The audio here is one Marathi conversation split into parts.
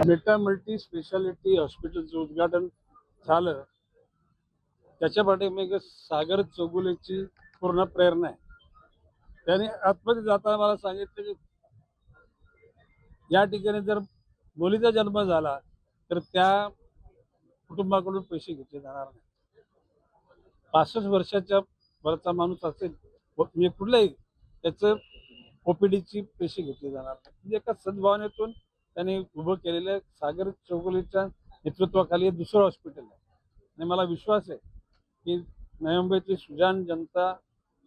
मेटा मल्टी स्पेशालिटी हॉस्पिटलचं उद्घाटन झालं त्याच्या पाठीमागे सागर चौगुलेची पूर्ण प्रेरणा आहे. त्याने आतमध्ये जाताना मला सांगितलं की या ठिकाणी जर मुलीचा जन्म झाला तर त्या कुटुंबाकडून पैसे घेतले जाणार नाही. 65 वर्षाच्या वरचा माणूस असेल म्हणजे कुठलाही त्याचं ओपीडीची पैसे घेतले जाणार नाही. म्हणजे एका सद्भावनेतून त्यांनी उभं केलेलं सागर चौगुलेच्या नेतृत्वाखाली हे दुसरं हॉस्पिटल आहे. आणि मला विश्वास आहे की नवी मुंबईतली सुजाण जनता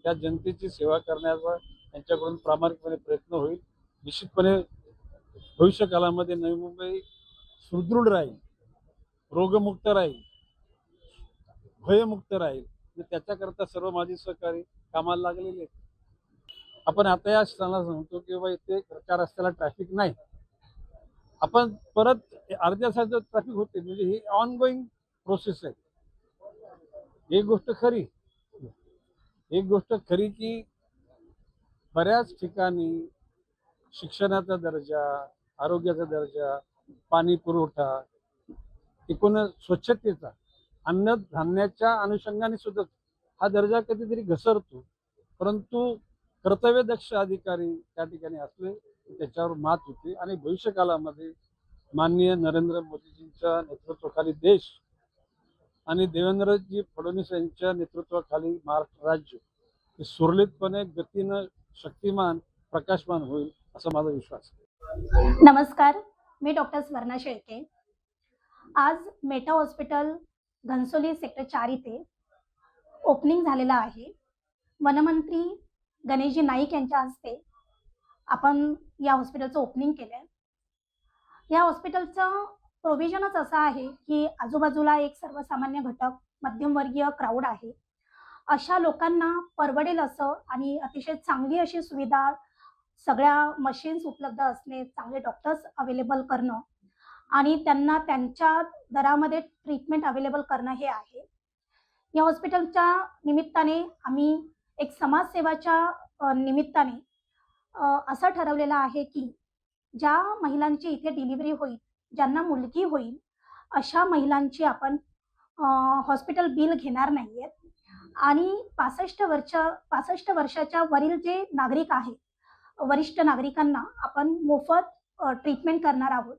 त्या जनतेची सेवा करण्याचा त्यांच्याकडून प्रामाणिकपणे प्रयत्न होईल. निश्चितपणे भविष्यकाळामध्ये नवी मुंबई सुदृढ राहील, रोगमुक्त राहील, भयमुक्त राहील. त्याच्याकरता सर्व माझी सहकारी कामाला लागलेले आहेत. आपण आता या क्षणाला सांगतो की बाबा इथे त्या रस्त्याला ट्रॅफिक नाही. आपण परत अर्ध्या तासाचं ट्रॅफिक होते म्हणजे ही ऑनगोईंग प्रोसेस आहे. एक गोष्ट खरी की बऱ्याच ठिकाणी शिक्षणाचा दर्जा, आरोग्याचा दर्जा, पाणी पुरवठा, एकूण स्वच्छतेचा, अन्नधान्याच्या अनुषंगाने सुद्धा हा दर्जा कधीतरी घसरतो. परंतु कर्तव्यदक्ष अधिकारी त्या ठिकाणी असले त्याच्यावर मात होते आणि भविष्यकाळामध्ये माननीय नरेंद्र मोदीजींच्या नेतृत्वाखाली देश आणि देवेंद्रजी फडणवीस यांच्या नेतृत्वाखाली महाराष्ट्र राज्य हे सुरळीतपणे गतीनं शक्तिमान प्रकाशमान होईल असा माझा विश्वास आहे. नमस्कार, मी डॉक्टर स्वर्णा शेळके. आज मेटा हॉस्पिटल घनसोली सेक्टर 4 इथे ओपनिंग झालेला आहे. वनमंत्री गणेशजी नाईक यांच्या हस्ते आपण या हॉस्पिटलचं ओपनिंग केलंय. या हॉस्पिटलचं प्रोव्हिजनच असं आहे की आजूबाजूला एक सर्वसामान्य घटक, मध्यमवर्गीय क्राऊड आहे. अशा लोकांना परवडेल असं आणि अतिशय चांगली अशी सुविधा, सगळ्या मशीन्स उपलब्ध असणे, चांगले डॉक्टर्स अवेलेबल करणं आणि त्यांना त्यांच्या दरामध्ये ट्रीटमेंट अवेलेबल करणं हे आहे. या हॉस्पिटलच्या निमित्ताने आम्ही एक समाजसेवाच्या निमित्ताने असं ठरवलेलं आहे की ज्या महिलांची इथे डिलिव्हरी होईल, ज्यांना मुलगी होईल, अशा महिलांची आपण हॉस्पिटल बिल घेणार नाहीये आणि 65 वर्षाच्या वरील जे नागरिक आहेत, वरिष्ठ नागरिकांना आपण मोफत ट्रीटमेंट करणार आहोत.